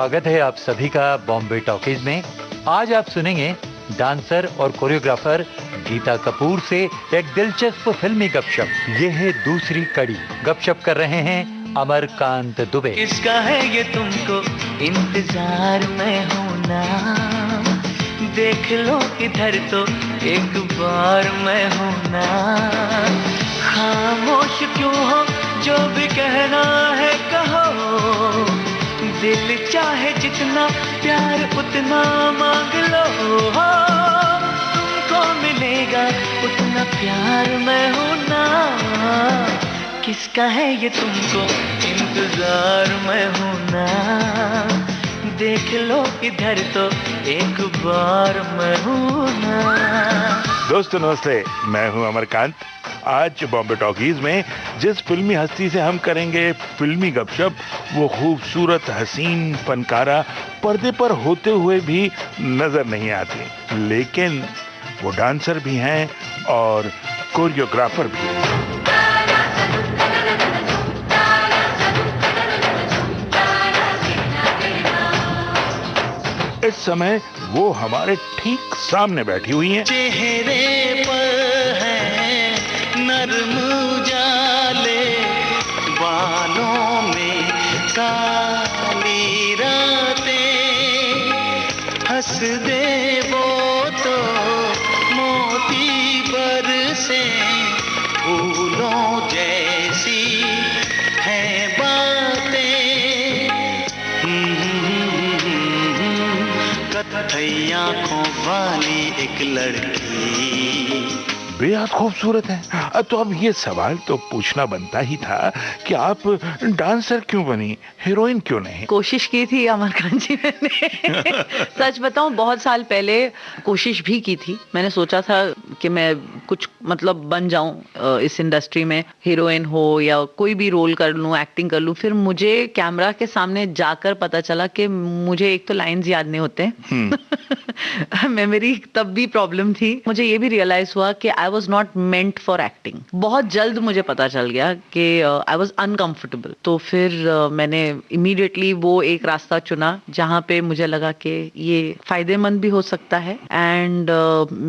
स्वागत है आप सभी का बॉम्बे टॉकीज में। आज आप सुनेंगे डांसर और कोरियोग्राफर गीता कपूर से एक दिलचस्प फिल्मी गपशप। ये है दूसरी कड़ी। गपशप कर रहे हैं अमरकांत दुबे। किसका है ये तुमको इंतजार में हूं ना, देख लो इधर तो एक बार मैं हूं ना। खामोश क्यों हो, जो भी कहना है कहो, दिल चाहे जितना प्यार उतना मांग लो, तुमको मिलेगा उतना प्यार मैं हूं ना। किसका है ये तुमको इंतजार मैं हूं ना, देख लो इधर तो एक बार मैं हूं ना। दोस्तों नमस्ते, मैं हूं अमरकांत। आज बॉम्बे टॉकीज में जिस फिल्मी हस्ती से हम करेंगे फिल्मी गपशप, वो खूबसूरत हसीन फनकारा पर्दे पर होते हुए भी नजर नहीं आती, लेकिन वो डांसर भी हैं और कोरियोग्राफर भी। इस समय वो हमारे ठीक सामने बैठी हुई हैं। चेहरे पर है नरम जाले, बालों में काली रातें, हंस दे वो तो मोती बरसे, फूलों जैसी है बातें। कथई आंखों वाली एक लड़की बेहद खूबसूरत है। तो अब ये सवाल तो पूछना बनता ही था कि आप डांसर क्यों बनी, हीरोइन क्यों नहीं? कोशिश की थी अमरकांत जी मैंने सच बताऊं, बहुत साल पहले कोशिश भी की थी। मैंने सोचा था कि मैं कुछ मतलब बन जाऊं इस इंडस्ट्री में, हीरोइन हो या कोई भी रोल कर लूं, एक्टिंग कर लूं। फिर मुझे कैमरा के सामने जाकर पता चला कि मुझे एक तो लाइंस याद नहीं होते मेमोरी तब भी प्रॉब्लम थी। मुझे ये भी रियलाइज हुआ कि I was not meant for acting. बहुत जल्द मुझे पता चल गया कि आई वॉज अनकंफर्टेबल। तो फिर मैंने इमीडिएटली वो एक रास्ता चुना जहाँ पे मुझे लगा कि ये फायदेमंद भी हो सकता है एंड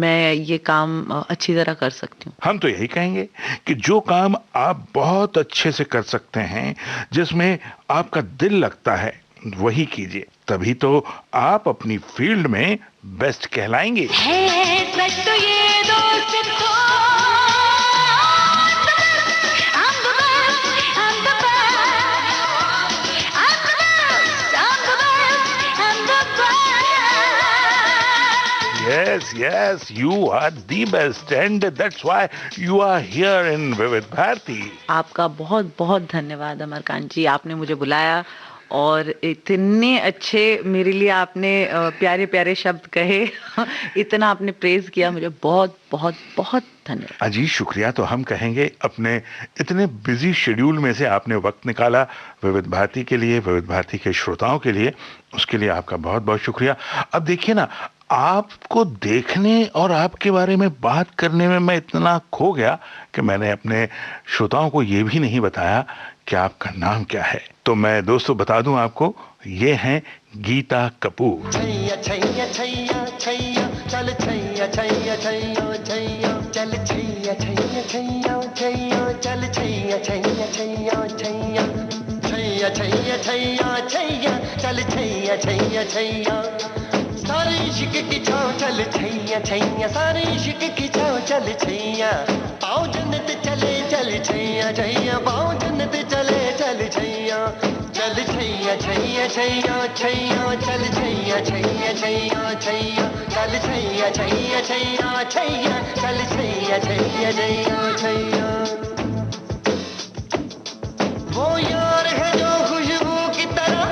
मैं ये काम अच्छी तरह कर सकती हूँ। हम तो यही कहेंगे कि जो काम आप बहुत अच्छे से कर सकते हैं, जिसमें आपका दिल लगता है, वही कीजिए। तभी तो आप अपनी फील्ड में बेस्ट कहलाएंगे। सच तो ये दोस्त तो Yes, you are the best and that's why you are here in विविध भारती। आपका बहुत बहुत धन्यवाद अमरकांत जी, आपने मुझे बुलाया और इतने अच्छे मेरे लिए आपने प्यारे प्यारे शब्द कहे इतना आपने प्रेज किया, मुझे बहुत बहुत बहुत धन्यवाद। अजी शुक्रिया तो हम कहेंगे, अपने इतने बिजी शेड्यूल में से आपने वक्त निकाला विविध भारती के लिए, विविध भारती के श्रोताओं के लिए, उसके लिए आपका बहुत बहुत शुक्रिया। अब देखिए ना, आपको देखने और आपके बारे में बात करने में मैं इतना खो गया कि मैंने अपने श्रोताओं को ये भी नहीं बताया कि आपका नाम क्या है। तो मैं दोस्तों बता दूं आपको, ये हैं गीता कपूर। छैया छैया छैया छैया चल छैया छैया छैया छैया चल छैया छैया छैया छैया चल छैया छैया छैया छैया छैया छैया छैया छैया चल छैया छैया छैया सारे इश्क की छाँव चल छैया छैया, सारे इश्क की छाँव चल छैया, पाँव जन्नत चले चल छैया छैया, पाँव जन्नत चले चल छैया, चल छैया छैया छैया छैया चल छैया छैया छैया छैया चल छैया छैया छैया छैया चल छैया छैया छैया छैया। वो यार है जो खुशबू की तरह,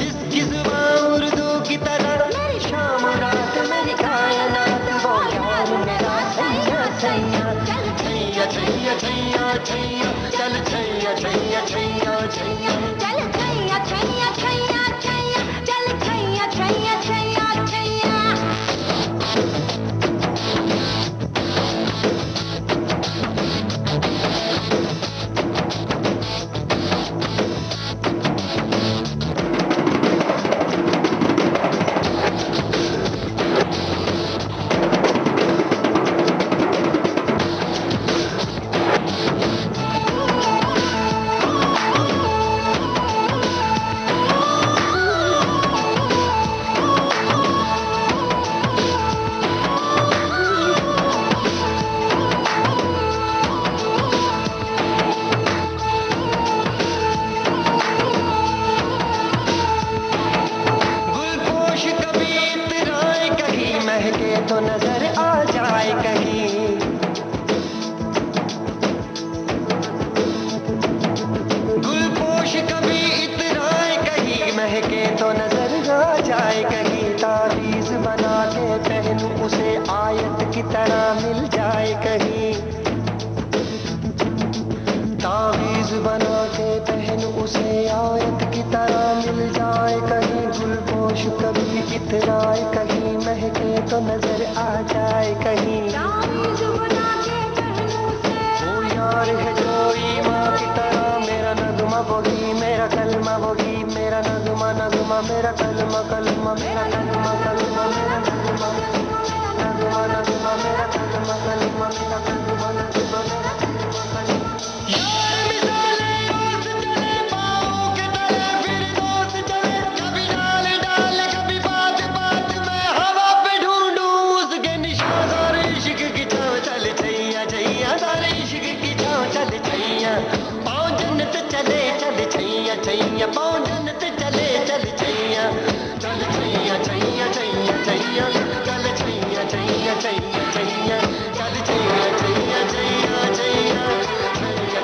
जिसकी जुबान उर्दू की तरह, मेरी शाम रात मेरी कायनात, वो यार मेरा छैया छैया छैया छैया छैया छैया चल छैया छैया छैया छैया चल छैया छैया छैया छैया चल छैया छैया छैया छैया। कलमा मेरा कलमा कलमा मेरा कलमा कलमा मेरा कलमा नगमा नगमा मेरा कलमा कलमा मेरा कलमा नगमा मेरा कलमा यार मिसाले दोस्त चले पाँव के तले फिर दोस्त चले कभी डाल डाल कभी बात बात में हवा पे ढूंढूं उसके निशान सारे इश्क की छाँव चल छैया छैया सारे इश्क की छाँव चल छैया पाँव जन्नत चले चल छैया छैया पाँव जन्नत चले चल छैया चल छैया छैया छैया छैया चल छैया छैया छैया छैया चल छैया छैया छैया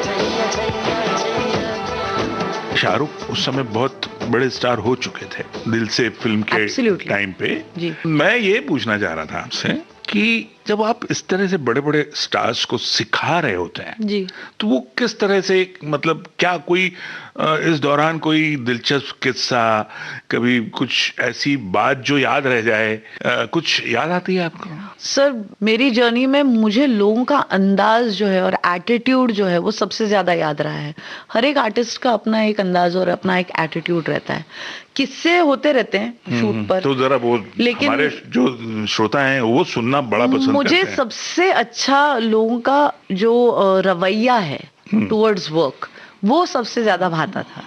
छैया छैया छैया छैया। शाहरुख उस समय बहुत बड़े स्टार हो चुके थे दिल से फिल्म के Absolutely. टाइम पे। जी। मैं ये पूछना चाह रहा था आपसे कि जब आप इस तरह से बड़े बड़े स्टार्स को सिखा रहे होते हैं जी। तो वो किस तरह से, मतलब क्या कोई इस दौरान कोई दिलचस्प किस्सा, कभी कुछ ऐसी बात जो याद रह जाए, कुछ याद आती है आपको? सर मेरी जर्नी में मुझे लोगों का अंदाज जो है और एटीट्यूड जो है वो सबसे ज्यादा याद रहा है। हर एक आर्टिस्ट का अपना एक अंदाज और अपना एक एटीट्यूड रहता है। किस्से होते रहते हैं शूट पर, तो जरा वो लेकिन हमारे जो श्रोता हैं वो सुनना बड़ा पसंद मुझे करते हैं। सबसे अच्छा लोगों का जो रवैया है टुवर्ड्स वर्क वो सबसे ज्यादा भाता था।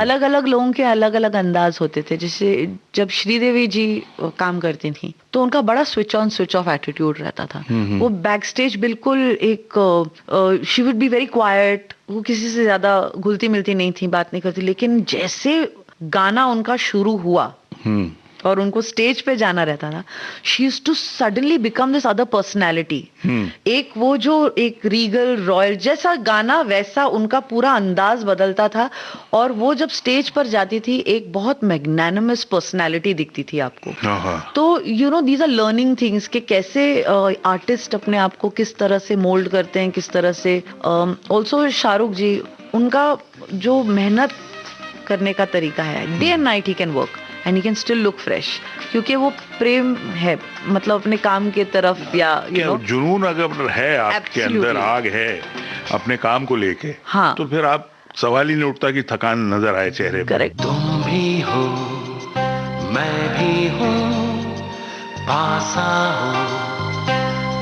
अलग अलग लोगों के अलग अलग अंदाज होते थे। जैसे जब श्रीदेवी जी काम करती थी तो उनका बड़ा switch on switch off attitude रहता था। वो बैक स्टेज बिल्कुल एक she would be very quite, वो किसी से ज्यादा घुलती मिलती नहीं थी, बात नहीं करती। लेकिन जैसे गाना उनका शुरू हुआ और उनको स्टेज पे जाना रहता था, she used to suddenly become this other personality. एक वो जो एक रीगल रॉयल जैसा गाना वैसा उनका पूरा अंदाज बदलता था। और वो जब स्टेज पर जाती थी एक बहुत मैग्नानिमस पर्सनैलिटी दिखती थी आपको। तो you know these are learning things कि कैसे आर्टिस्ट अपने आप को किस तरह से मोल्ड करते हैं, किस तरह से। ऑल्सो शाहरुख जी, उनका जो मेहनत करने का तरीका है, day and night he can work and he can still look fresh, क्योंकि वो प्रेम है मतलब अपने काम के तरफ, या यू नो जुनून अगर है आपके अंदर, Absolutely. आग है अपने काम को लेके, हाँ। तो फिर आप सवाल ही नहीं उठता कि थकान नजर आए चेहरे पर। करेक्ट। तुम भी हो मैं भी हूँ, पासा हो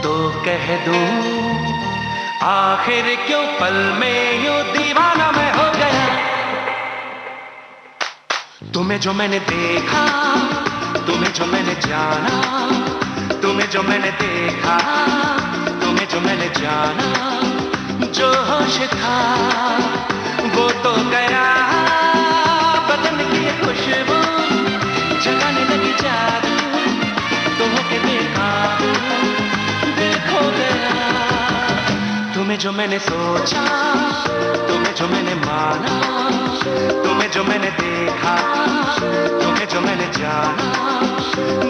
तो कह दूं आखिर क्यों पल में यूं दीवाना मैं हो गया। तुम्हें जो मैंने देखा, तुम्हें जो मैंने जाना, तुम्हें जो मैंने देखा, तुम्हें जो मैंने जाना, जो होश था वो तो गया। बदन की खुशबू जगाने लगी जादू, तुम के बेकाबू दिल खो गया। तुम्हें जो मैंने सोचा, तुम्हें जो मैंने माना, तुम्हें जो मैंने देखा, तुम्हें जो मैंने जाना,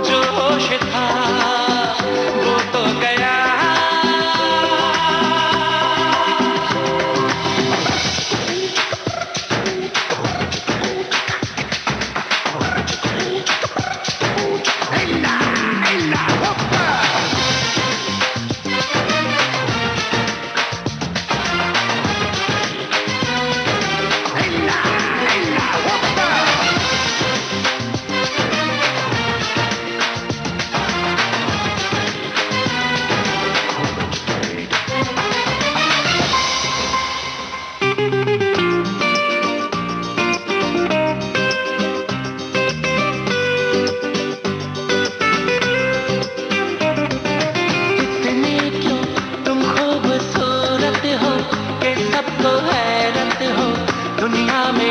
जो होश था वो तो गया।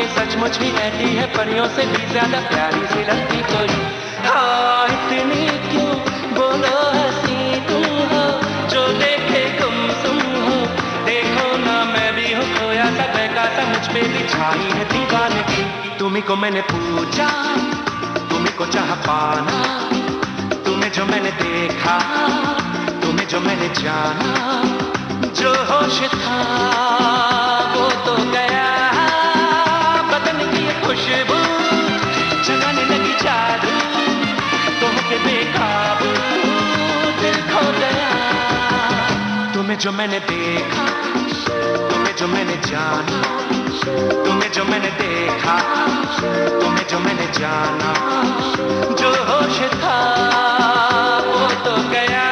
सचमुच ही रहती है परियों से भी ज्यादा प्यारी सी लगती कोई। हाँ इतनी क्यों बोलो हंसी तुम हो, जो देखे गुमसुम हो। देखो ना मैं भी हूँ खोया सा बहका सा, मुझ पे भी छाई है दीवानगी। तुम्ही को मैंने पूछा, तुम्ही को चाह पाना, तुम्हें जो मैंने देखा, तुम्हें जो मैंने जाना, जो होश था वो तो गया। खुशबू जगाने लगी जादू, तुम के बेकाबू दिल खो गया। तुम्हें जो मैंने देखा, तुम्हें जो मैंने जाना, तुम्हें जो मैंने देखा, तुम्हें जो मैंने जाना, जो होश था वो तो गया।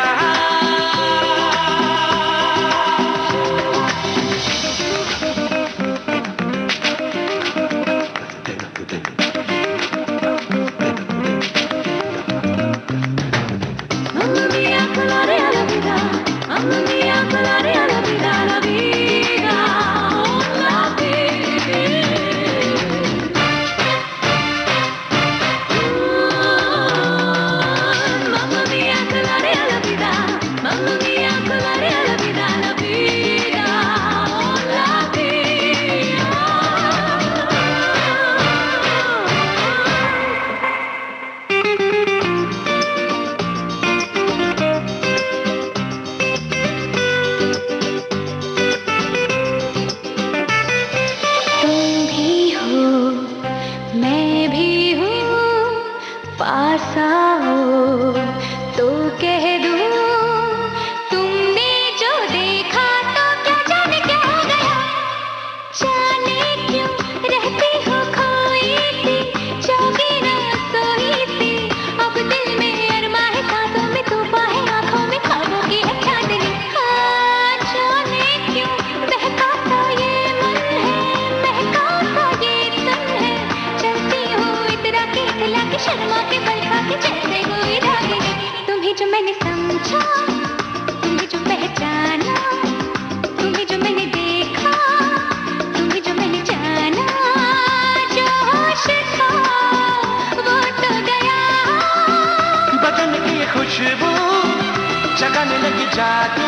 जगाने लगी जादू,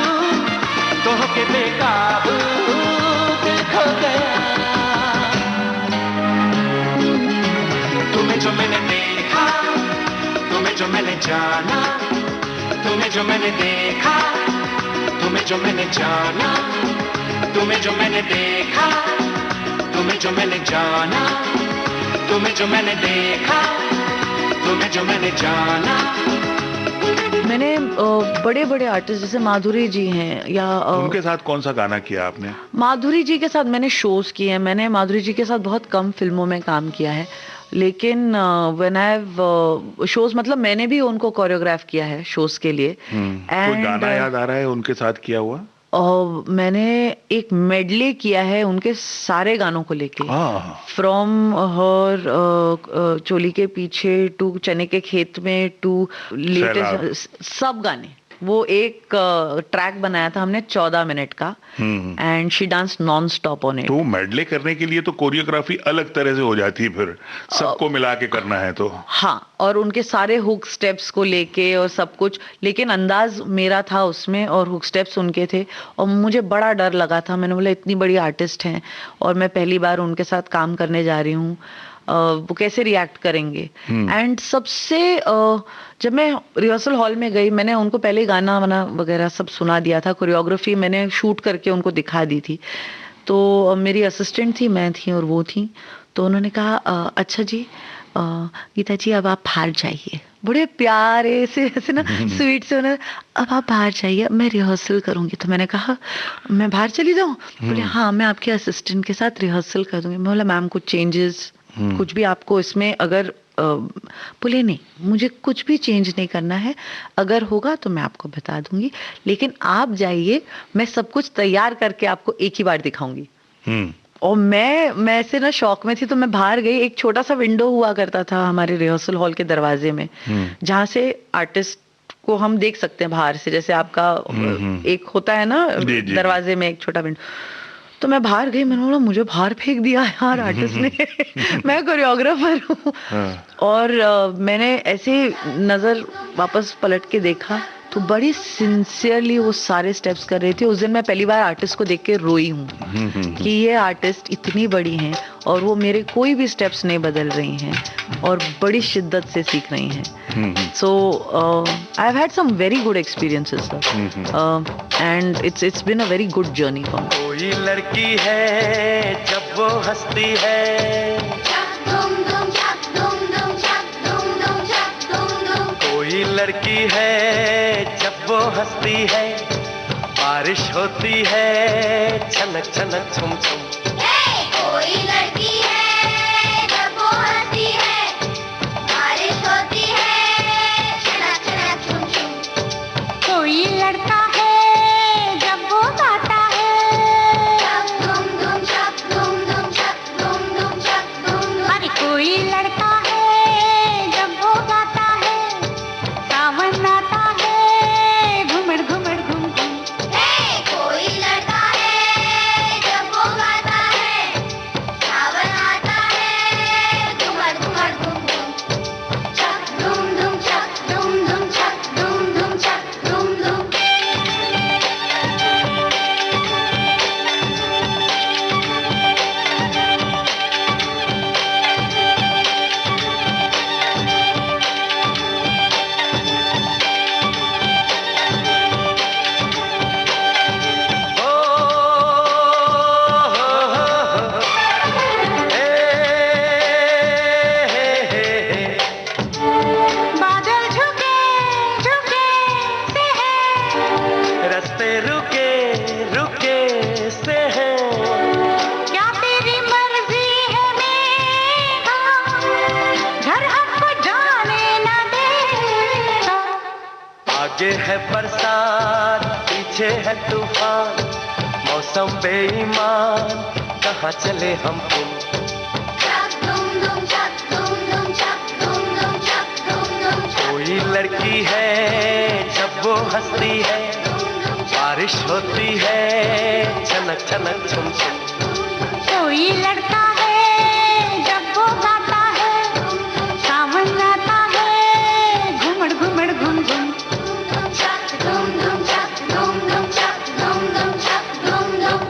तो के बेकाबू दिल खो गया। तुम्हें जो मैंने देखा, तुम्हें जो मैंने जाना, तुम्हें जो मैंने देखा, तुम्हें जो मैंने जाना, तुम्हें जो मैंने देखा, तुम्हें जो मैंने जाना, तुम्हें जो मैंने देखा, तुम्हें जो मैंने जाना। मैंने बड़े बड़े आर्टिस्ट जैसे माधुरी जी हैं या उनके साथ कौन सा गाना किया आपने? माधुरी जी के साथ मैंने शोज किए हैं। मैंने माधुरी जी के साथ बहुत कम फिल्मों में काम किया है, लेकिन व्हेन आई हैव शोज, मतलब मैंने भी उनको कोरियोग्राफ किया है शोज के लिए। कोई गाना याद आ रहा है उनके साथ किया हुआ? मैंने एक मेडले किया है उनके सारे गानों को लेके, फ्रॉम हर चोली के पीछे टू चने के खेत में टू लेटेस्ट, सब गाने। वो एक ट्रैक बनाया था हमने 14 मिनट का, and she dance non stop on it. तो मेडले करने के लिए तो कोरियोग्राफी अलग तरह से हो जाती है, फिर सबको मिला के करना है तो। हाँ, और उनके सारे हुक स्टेप्स को लेके और सब कुछ, लेकिन अंदाज मेरा था उसमें और हुक स्टेप्स उनके थे। और मुझे बड़ा डर लगा था, मैंने बोला इतनी बड़ी आर्टिस्ट हैं और मैं पहली बार उनके साथ काम करने जा रही हूँ, वो कैसे रिएक्ट करेंगे। एंड सबसे जब मैं रिहर्सल हॉल में गई, मैंने उनको पहले गाना वाना वगैरह सब सुना दिया था, कोरियोग्राफी मैंने शूट करके उनको दिखा दी थी। तो मेरी असिस्टेंट थी, मैं थी और वो थी। तो उन्होंने कहा अच्छा जी गीता जी अब आप बाहर जाइए, बड़े प्यारे से ऐसे ना स्वीट से उन्होंने, अब आप बाहर जाइए, मैं रिहर्सल करूंगी। तो मैंने कहा मैं बाहर चली जाऊँ? बोले हाँ, मैं आपके असिस्टेंट के साथ रिहर्सल कर दूंगी। मैं बोला मैम कुछ चेंजेस, कुछ भी आपको इसमें अगर बोले नहीं, मुझे कुछ भी चेंज नहीं करना है, अगर होगा तो मैं आपको बता दूंगी, लेकिन आप जाइए, मैं सब कुछ तैयार करके आपको एक ही बार दिखाऊंगी। और मैं ऐसे ना शौक में थी, तो मैं बाहर गई। एक छोटा सा विंडो हुआ करता था हमारे रिहर्सल हॉल के दरवाजे में, जहाँ से आर्टिस्ट को हम देख सकते हैं बाहर से, जैसे आपका एक होता है ना दरवाजे में एक छोटा विंडो। तो मैं बाहर गई, मैंने बोला मुझे बाहर फेंक दिया यार आर्टिस्ट ने मैं कोरियोग्राफर हूँ। और मैंने ऐसे नजर वापस पलट के देखा तो बड़ी सिंसियरली वो सारे स्टेप्स कर रही थी। उस दिन मैं पहली बार आर्टिस्ट को देख के रोई हूँ कि ये आर्टिस्ट इतनी बड़ी हैं और वो मेरे कोई भी स्टेप्स नहीं बदल रही हैं और बड़ी शिद्दत से सीख रही हैं। So I have had some very good experiences and it's been a very good journey for me. कोई लड़की है जब वो हंसती है, कोई लड़की है जब वो हंसती है, बारिश होती है छनक छनक छुम छुम। कोई लड़की है जब वो हंसती है, बारिश होती है छनक छनक छुम छुम। कोई लड़का है जब वो गाता है, छक धूम धूम छक धूम धूम छक धूम धूम छक धूम धूम। अरे कोई लड़का है जब वो गाता है, सावन आता है घुमड़ घुमड़ घुम घुम। कोई लड़का है जब वो गाता है, सावन आता है घुमड़ घुमड़ घुम घुम। छक धूम धूम छक धूम धूम छक धूम धूम छक धूम धूम। ओ हे बादल झुके झुके से है, रस्ते रुके रुके से हैं। क्या तेरी मर्जी है मेरा, घर हमको जाने न देगा। आगे है बरसात पीछे है तूफान, मौसम बेईमान कहाँ चले हम तुम। छक धूम धूम छक धूम धूम छक धूम धूम छक धूम धूम छक कोई लड़की है जब वो हंसती है, बारिश होती है छनक छनक छुम छुम। कोई लड़का है जब वो गाता है, सावन आता है घुमड़ घुमड़ घुम घुम। छक धूम धूम छक धूम धूम छक धूम धूम छक धूम धूम।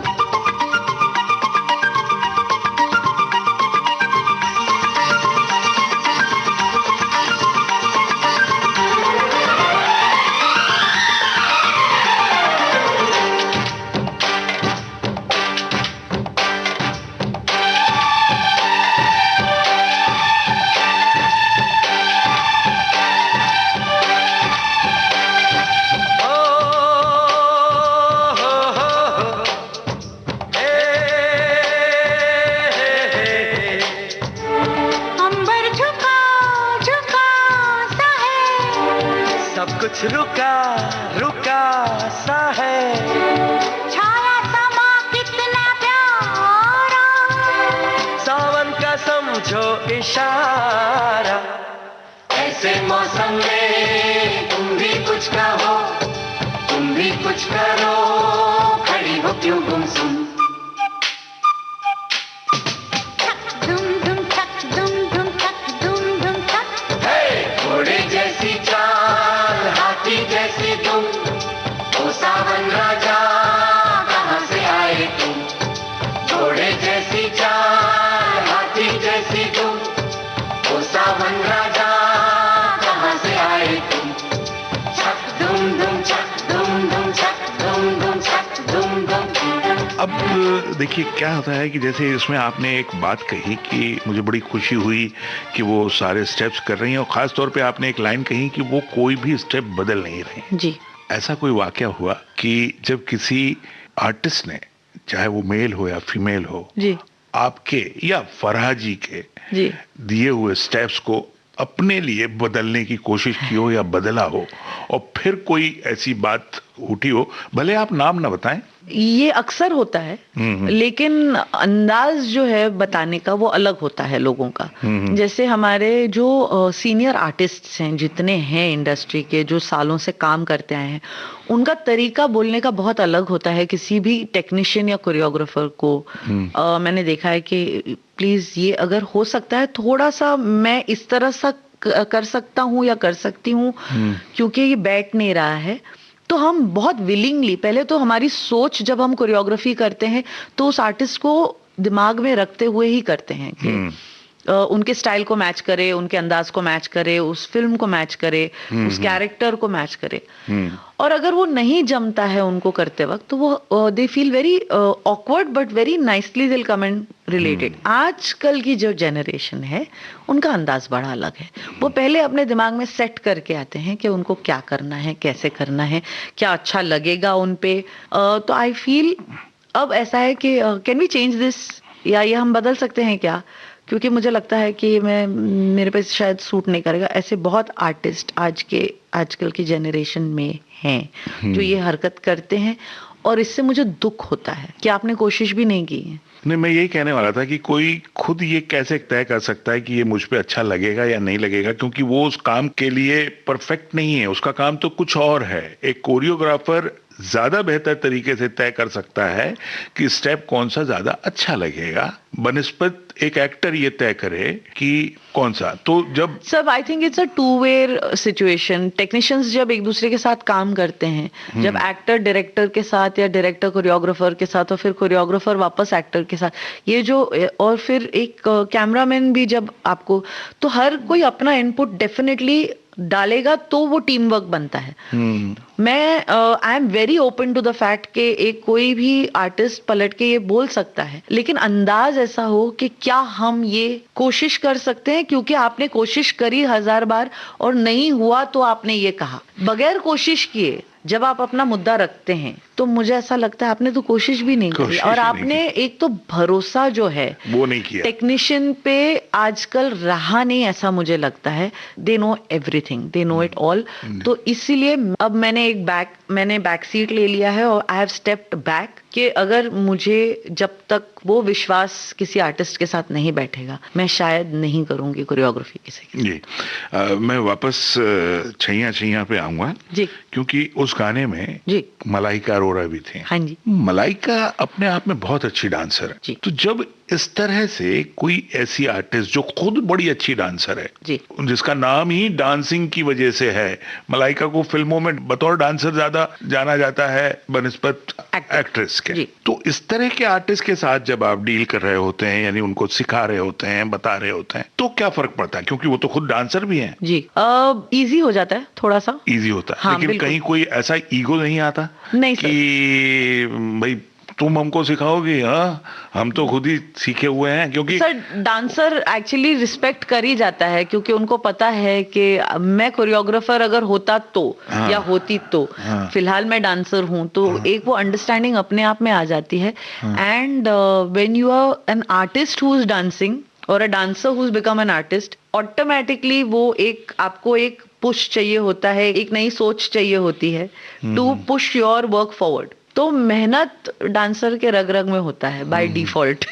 ओ हे अंबर झुका झुका सा है, सब कुछ रुका रुका सा है। छाया समा कितना प्यारा, सावन का समझो इशारा। ऐसे मौसम में तुम भी कुछ कहो, तुम भी कुछ करो, खड़ी हो क्यों गुमसुम। छक धूम धूम छक धूम धूम छक धूम धूम छक। घोड़े जैसी चाल हाथी जैसी तुम, ओ सावन राजा कहाँ से आए तुम। घोड़े जैसी चाल हाथी जैसी तुम, ओ सावन राजा कहाँ से आए तुम। छक धूम धूम छक धूम धूम छक धूम धूम छक धूम धूम। अब देखिए क्या होता है कि जैसे इसमें आपने एक बात कही कि मुझे बड़ी खुशी हुई कि वो सारे स्टेप्स कर रही हैं, और खास तौर पे आपने एक लाइन कही कि वो कोई भी स्टेप बदल नहीं रही। जी। ऐसा कोई वाकया हुआ कि जब किसी आर्टिस्ट ने, चाहे वो मेल हो या फीमेल हो, जी आपके या फराह जी के जी दिए हुए स्टेप्स को अपने लिए बदलने की कोशिश की हो या बदला हो, और फिर कोई ऐसी बात उठी हो, भले आप नाम ना बताएं? ये अक्सर होता है, लेकिन अंदाज जो है बताने का वो अलग होता है लोगों का। जैसे हमारे जो सीनियर आर्टिस्ट्स हैं, जितने हैं इंडस्ट्री के, जो सालों से काम करते आए हैं, उनका तरीका बोलने का बहुत अलग होता है किसी भी टेक्नीशियन या कोरियोग्राफर को। मैंने देखा है कि प्लीज ये अगर हो सकता है थोड़ा सा मैं इस तरह सा कर सकता हूँ या कर सकती हूँ, क्योंकि ये बैठ नहीं रहा है। तो हम बहुत विलिंगली, पहले तो हमारी सोच जब हम कोरियोग्राफी करते हैं तो उस आर्टिस्ट को दिमाग में रखते हुए ही करते हैं कि उनके स्टाइल को मैच करे, उनके अंदाज को मैच करे, उस फिल्म को मैच करे, उस कैरेक्टर को मैच करे। और अगर वो नहीं जमता है उनको करते वक्त, तो वो they feel very awkward but very nicely दिल कम एंड रिलेटेड। आजकल की जो जनरेशन है उनका अंदाज बड़ा अलग है। वो पहले अपने दिमाग में सेट करके आते हैं कि उनको क्या करना है, कैसे करना है, क्या अच्छा लगेगा उन पे। तो आई फील अब ऐसा है कि कैन वी चेंज दिस, या ये हम बदल सकते हैं क्या? क्योंकि मुझे लगता है कि मेरे पे शायद सूट नहीं करेगा। ऐसे बहुत आर्टिस्ट आजकल की जनरेशन में हैं जो ये हरकत करते हैं, और इससे मुझे दुख होता है कि आपने कोशिश भी नहीं की है। नहीं, मैं यही कहने वाला था कि कोई खुद ये कैसे तय कर सकता है कि ये मुझ पे अच्छा लगेगा या नहीं लगेगा, क्योंकि वो उस काम के लिए परफेक्ट नहीं है, उसका काम तो कुछ और है। एक कोरियोग्राफर ज्यादा बेहतर तरीके से तय कर सकता है कि स्टेप कौन सा ज्यादा अच्छा लगेगा, बनिस्बत एक एक्टर ये तय करे कि कौन सा। तो जब सब I think it's a two way situation. Technicians जब एक दूसरे के साथ काम करते हैं, जब एक्टर डायरेक्टर के साथ या डायरेक्टर कोरियोग्राफर के साथ और फिर कोरियोग्राफर वापस एक्टर के साथ, ये जो, और फिर एक कैमरामैन भी जब आपको, तो हर कोई अपना इनपुट डेफिनेटली डालेगा तो वो टीम वर्क बनता है। मैं I am very open to the fact कि एक कोई भी आर्टिस्ट पलट के ये बोल सकता है, लेकिन अंदाज ऐसा हो कि क्या हम ये कोशिश कर सकते हैं, क्योंकि आपने कोशिश करी 1000 बार और नहीं हुआ तो आपने ये कहा। बगैर कोशिश किए जब आप अपना मुद्दा रखते हैं तो मुझे ऐसा लगता है आपने तो कोशिश भी नहीं करी, और आपने एक तो भरोसा जो है वो नहीं किया टेक्नीशियन पे आजकल रहा नहीं, ऐसा मुझे लगता है। They know everything, they know it all. तो इसीलिए अब मैंने बैक सीट ले लिया है और आई हैव स्टेप्ड बैक कि अगर मुझे जब तक वो विश्वास किसी आर्टिस्ट के साथ नहीं बैठेगा, मैं शायद नहीं करूंगी कोरियोग्राफी किसी के जी। मैं वापस छैया छैया पे आऊंगा जी, क्योंकि उस गाने में जी मलाइका अरोरा भी थी। हाँ जी। मलाइका अपने आप में बहुत अच्छी डांसर है। जी। तो जब इस तरह से कोई ऐसी आर्टिस्ट जो खुद बड़ी अच्छी डांसर है जी, जिसका नाम ही डांसिंग की वजह से है, मलाइका को फिल्मों में बतौर डांसर ज्यादा जाना जाता है बनिस्बत एक्ट्रेस के, तो इस तरह के आर्टिस्ट के साथ जब आप डील कर रहे होते हैं, यानी उनको सिखा रहे होते हैं, बता रहे होते हैं, तो क्या फर्क पड़ता है? क्योंकि वो तो खुद डांसर भी हैं। जी। इजी हो जाता है, थोड़ा सा इजी होता है। हाँ, लेकिन बिल्कुल। कहीं कोई ऐसा ईगो नहीं आता नहीं सर। कि भाई तुम हमको सिखाओगे? हाँ, हम तो खुद ही सीखे हुए हैं। क्योंकि सर डांसर एक्चुअली रिस्पेक्ट कर ही जाता है, क्योंकि उनको पता है कि मैं कोरियोग्राफर अगर होता तो हाँ, या होती तो हाँ, फिलहाल मैं डांसर हूं, तो एक वो अंडरस्टैंडिंग अपने आप में आ जाती है। And when you are an artist who is dancing और a dancer who is become an artist, automatically वो एक आपको एक पुश चाहिए होता है, एक नई सोच चाहिए होती है to push your work forward. तो मेहनत डांसर के रग रग में होता है बाय डिफॉल्ट।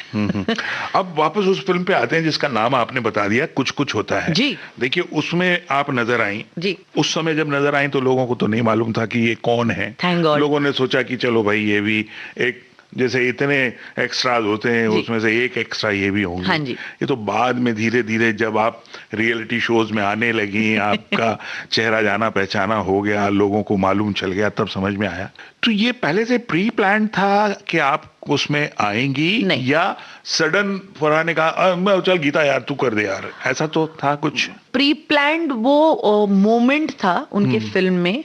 अब वापस उस फिल्म पे आते हैं जिसका नाम आपने बता दिया, कुछ कुछ होता है। जी। देखिए, उसमें आप नजर आई। जी। उस समय जब नजर आई तो लोगों को तो नहीं मालूम था कि ये कौन है। Thank God। लोगों ने सोचा कि चलो भाई ये भी एक, जैसे इतने एक्स्ट्राज होते हैं उसमें से एक एक्स्ट्रा ये भी होंगे। हाँ जी। ये तो बाद में धीरे धीरे जब आप रियलिटी शोज में आने लगी, आपका चेहरा जाना पहचाना हो गया, लोगों को मालूम चल गया, तब समझ में आया। तो ये पहले से प्री प्लान था कि आप उसमें आएंगी? नहीं। या सडन फरहान ने कहा मैं चल गीता यार तू कर दे यार, ऐसा तो था कुछ? प्री प्लान्ड वो मोमेंट था उनके फिल्म में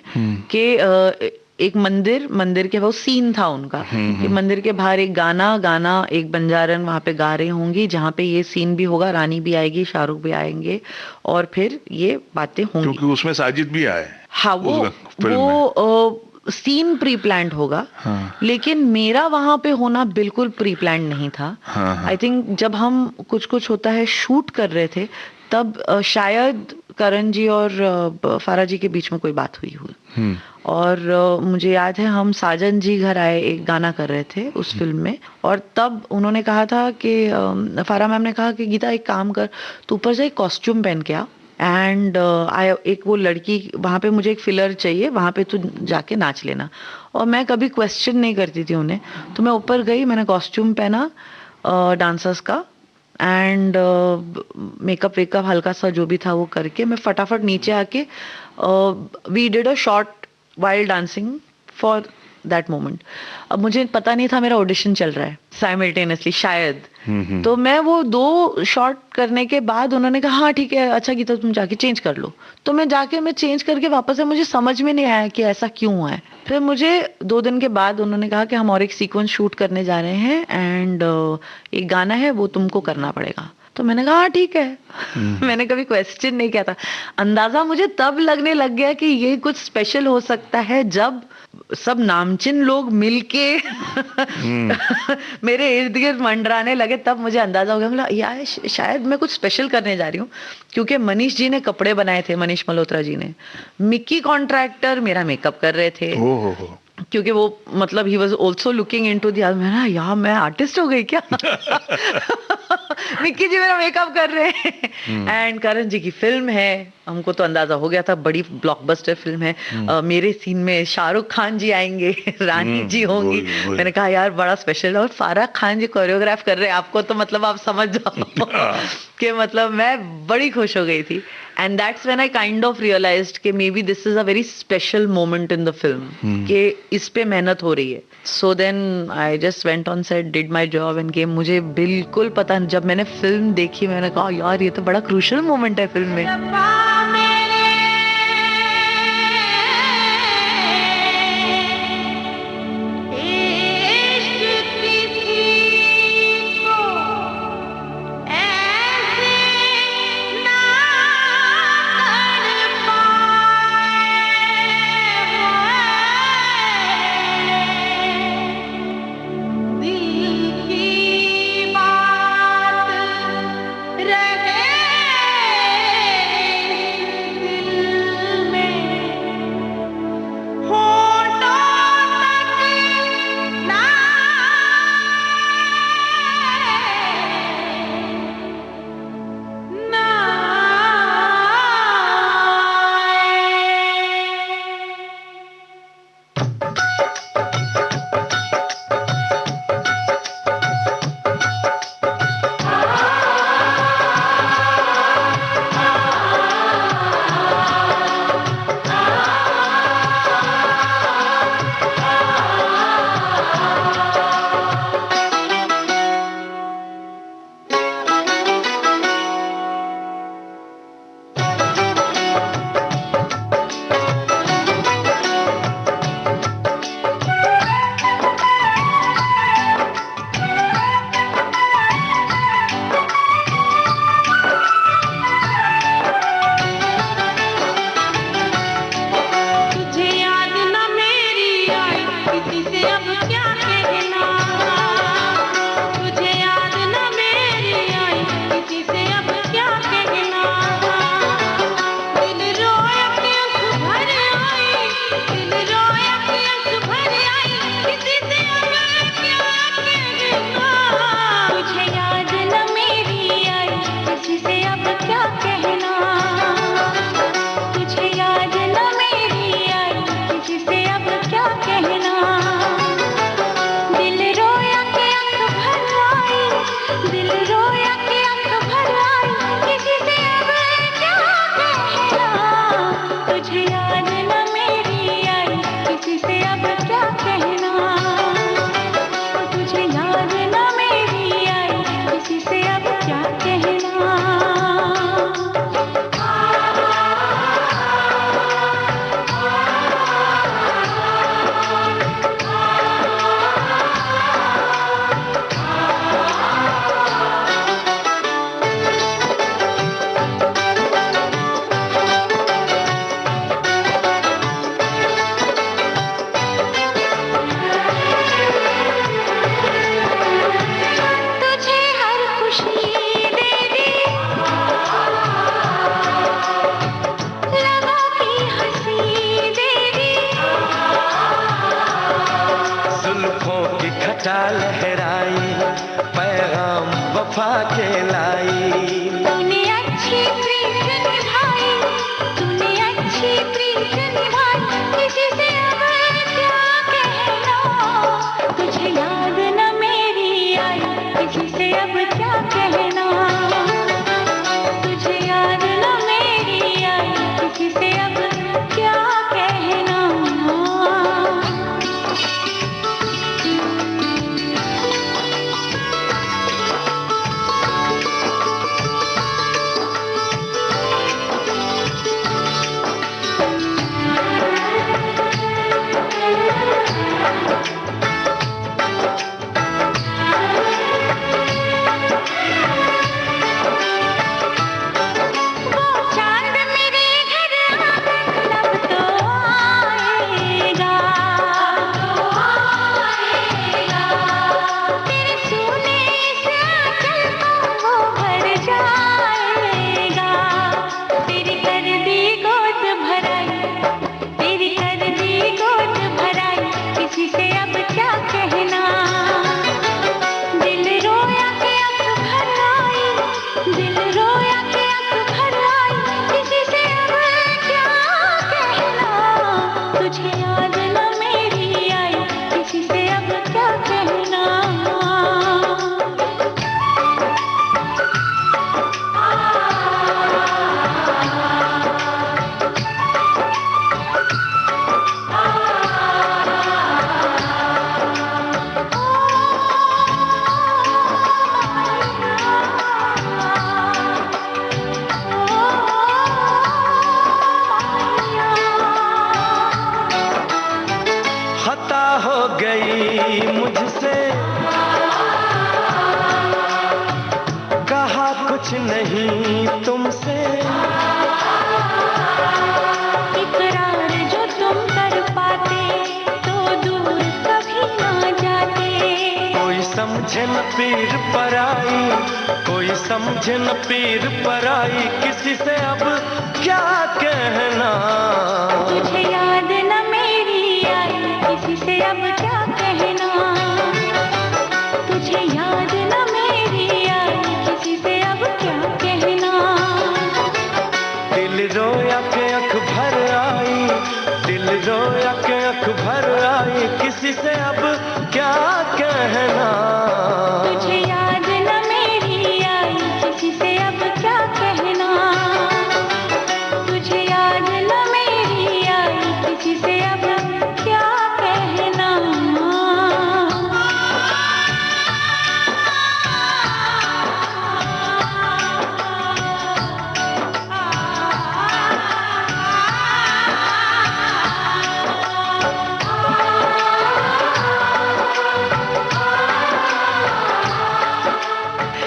कि एक मंदिर के वो सीन था उनका कि मंदिर के बाहर एक गाना एक बंजारन वहां पे गा रही होंगी, जहाँ पे ये सीन भी होगा, रानी भी आएगी, शाहरुख भी आएंगे और फिर ये बातें होंगी। क्योंकि उसमें साजिद भी आए। हाँ, वो सीन प्री प्लान्ड होगा। हाँ। लेकिन मेरा वहां पे होना बिल्कुल प्री प्लान्ड नहीं था। आई थिंक जब हम कुछ कुछ होता है शूट कर रहे थे तब शायद करण जी और फारा जी के बीच में कोई बात हुई और मुझे याद है हम साजन जी घर आए, एक गाना कर रहे थे उस फिल्म में, और तब उन्होंने कहा था कि फारा मैम ने कहा कि गीता एक काम कर, तू ऊपर से एक कॉस्ट्यूम पहन के आ एंड एक वो लड़की वहाँ पे मुझे एक फिलर चाहिए, वहाँ पे तू जाके नाच लेना। और मैं कभी क्वेश्चन नहीं करती थी उन्हें, तो मैं ऊपर गई, मैंने कॉस्ट्यूम पहना डांसर्स का एंड मेकअप वेकअप हल्का सा जो भी था वो करके मैं फटाफट नीचे आके we did a shot while dancing for that moment. अब मुझे पता नहीं था मेरा ऑडिशन चल रहा है साइमल्टेनियसली शायद. तो मैं वो 2 शॉट करने के बाद उन्होंने कहा हाँ ठीक है, अच्छा गीता तुम जाके चेंज कर लो. तो मैं चेंज करके वापस से, मुझे समझ में नहीं आया कि ऐसा क्यों हुआ है. फिर मुझे 2 दिन के बाद उन्होंने कहा कि हम और एक सीक्वेंस शूट करने जा रहे हैं एंड एक गाना है वो तुमको करना पड़ेगा. तो मैंने कहा हाँ ठीक है. मैंने कभी क्वेश्चन नहीं किया था. अंदाजा मुझे तब लगने लग गया कि ये कुछ स्पेशल हो सकता है जब सब नामचिन लोग मिलके मेरे इर्द गिर्द मंडराने लगे. तब मुझे अंदाजा हो गया, मतलब यार शायद मैं कुछ स्पेशल करने जा रही हूँ. क्योंकि मनीष जी ने कपड़े बनाए थे, मनीष मल्होत्रा जी ने. मिक्की कॉन्ट्रैक्टर मेरा मेकअप कर रहे थे. क्योंकि वो मतलब he was also looking into the. मैं यार मैं आर्टिस्ट हो गई क्या. मिक्की जी मेरा मेकअप कर रहे हैं. एंड करण जी की फिल्म है. हमको तो अंदाजा हो गया था बड़ी ब्लॉकबस्टर फिल्म है. मेरे सीन में शाहरुख खान जी आएंगे, रानी जी होंगी. मैंने कहा यार बड़ा स्पेशल. और फारा खान जी कोरियोग्राफ कर रहे हैं. आपको तो मतलब आप समझ जाओ कि मतलब मैं बड़ी खुश हो गई थी. And that's when I kind of realized कि maybe this is a very special moment in the film, कि इस पे मेहनत हो रही है. So then I just went on set, did my job and came. मुझे बिल्कुल पता नहीं. जब मैंने फिल्म देखी मैंने कहा यार ये तो बड़ा क्रूशियल मोमेंट है फिल्म में. वफा के लाई। तूने अच्छी प्रीत निभाई, तूने अच्छी प्रीत निभाई, किसी से अब क्या कहना, तुझे याद न मेरी आई, किसी से अब क्या कहना, तुझे याद न मेरी आई, किसी से अब क्या कहना। कुछ नहीं तुमसे, इकरार जो तुम कर पाते तो दूर कभी ना जाते। कोई समझे न पीर पराई, कोई समझे न पीर पराई, किसी से अब क्या कहना। तुझे याद न मेरी आई, किसी से अब क्या कहना। तुझे याद न मेरी आई, किसी से अब क्या कहना। दिल रोया के अख भर आई, दिल रोया के अख भर आई, किसी से अब क्या कहना। तुझे याद न मेरी आई, किसी से अब क्या कहना। तुझे याद न मेरी आई, किसी से अब क्या कहना।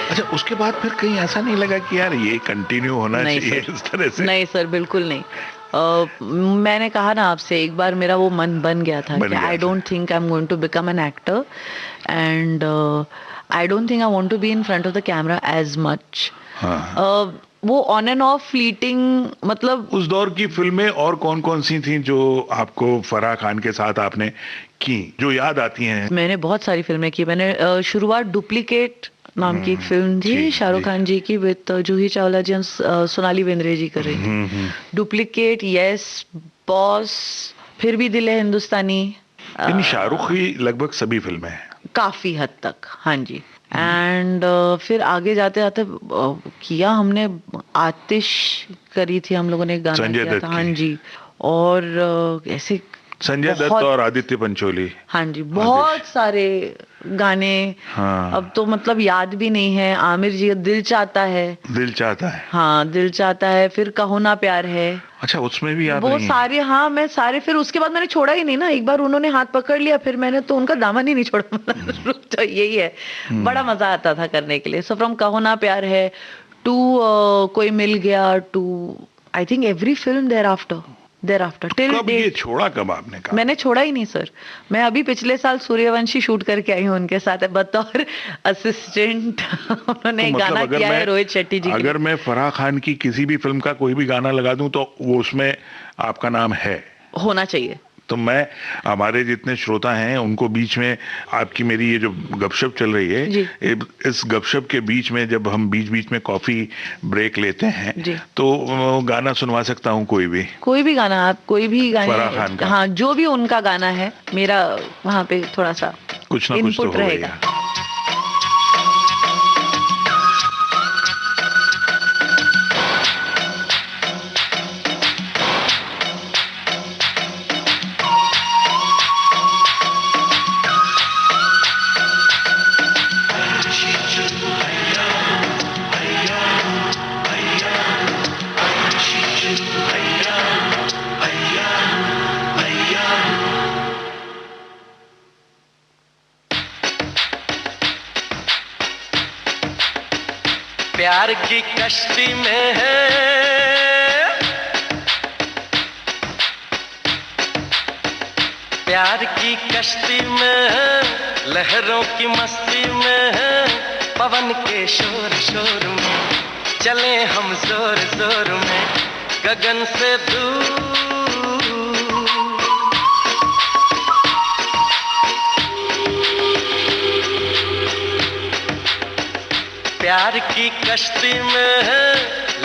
अच्छा, उसके बाद फिर कहीं ऐसा नहीं लगा कि यार ये कंटिन्यू होना नहीं चाहिए सर। इस तरह से? नहीं सर, बिल्कुल नहीं। मैंने कहा ना आपसे एक बार, मेरा वो मन बन गया था बन कि गया आई था। Don't think I am going to become an actor, and I don't think I want to be in front of the camera as much. हाँ। वो ऑन एंड ऑफ फ्लीटिंग, मतलब उस दौर की फिल्में और कौन कौन सी थी जो आपको फराह खान के साथ आपने की, जो याद आती हैं? मैंने बहुत सारी फिल्में की। मैंने शुरुआत डुप्लीकेट नाम की एक फिल्म जी, थी शाहरुख जी। खान जी की, विद जूही चावला जी, सोनाली बेंद्रे जी कर रही थी। डुप्लीकेट, यस, बॉस, फिर भी दिल है हिंदुस्तानी, यानी शाहरुख की लगभग सभी फिल्में हैं। काफी हद तक, हाँ जी। एंड फिर आगे जाते जाते किया हमने, आतिश करी थी हम लोगों ने, एक गाना संजय किया दत्त था, की। हाँ जी। और ऐसे संजय दत्त बहुत- और आदित्य पंचोली। हाँ जी, बहुत सारे गाने। हाँ। अब तो मतलब याद भी नहीं है। आमिर जी का दिल चाहता है, दिल चाहता है। हाँ दिल चाहता है, फिर कहो ना प्यार है, अच्छा, उसमें भी याद वो नहीं है? सारे, हाँ मैं सारे, फिर उसके बाद मैंने छोड़ा ही नहीं ना। एक बार उन्होंने हाथ पकड़ लिया, फिर मैंने तो उनका दामन ही नहीं छोड़ा। तो यही है, बड़ा मजा आता था करने के लिए। सो फ्रॉम कहो ना प्यार है टू कोई मिल गया, टू I think every film thereafter till कब ये डेट। छोड़ा, कब आपने कहा? मैंने छोड़ा ही नहीं सर। मैं अभी पिछले साल सूर्यवंशी शूट करके आई हूँ उनके साथ बतौर असिस्टेंट। उन्होंने तो एक मतलब गाना अगर किया है मैं- रोहित शेट्टी जी के अगर लिए। मैं फराह खान की किसी भी फिल्म का कोई भी गाना लगा दूं तो वो उसमें आपका नाम है? होना चाहिए। तो मैं, हमारे जितने श्रोता हैं उनको बीच में आपकी मेरी ये जो गपशप चल रही है, जी। इस गपशप के बीच में जब हम बीच बीच में कॉफी ब्रेक लेते हैं, जी। तो गाना सुनवा सकता हूँ कोई भी? कोई भी गाना, आप कोई भी फराह खान गाने, का। हाँ जो भी उनका गाना है, मेरा वहाँ पे थोड़ा सा कुछ ना कुछ तो इनपुट होगा ही। रहेगा। प्यार की कश्ती में है, प्यार की कश्ती में है, लहरों की मस्ती में है, पवन के शोर शोर में चले हम जोर जोर में, गगन से दूर। प्यार की कश्ती में है,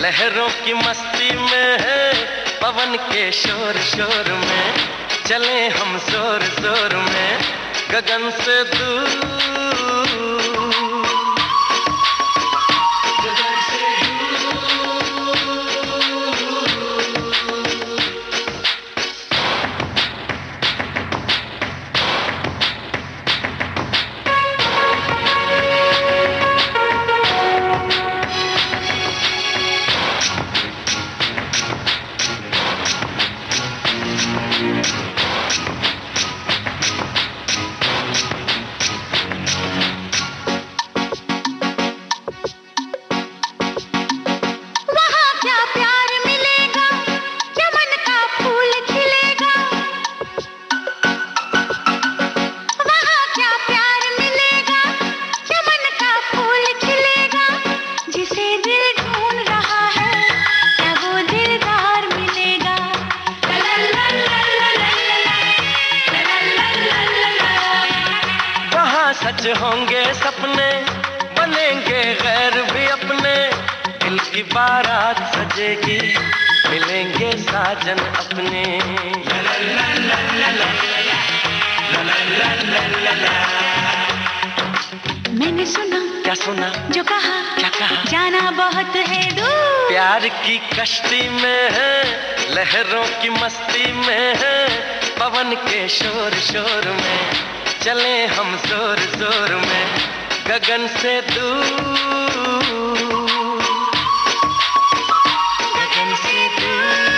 लहरों की मस्ती में है, पवन के शोर शोर में चले हम जोर जोर में, गगन से दूर। सच होंगे सपने, बनेंगे गैर भी अपने, दिल की बारात सजेगी, मिलेंगे साजन अपने। मैंने सुना, क्या सुना, जो कहा, क्या कहा, जाना बहुत है दूर। प्यार की कश्ती में है, लहरों की मस्ती में है, पवन के शोर शोर में चले हम जोर जोर में, गगन से दूर, गगन से दूर।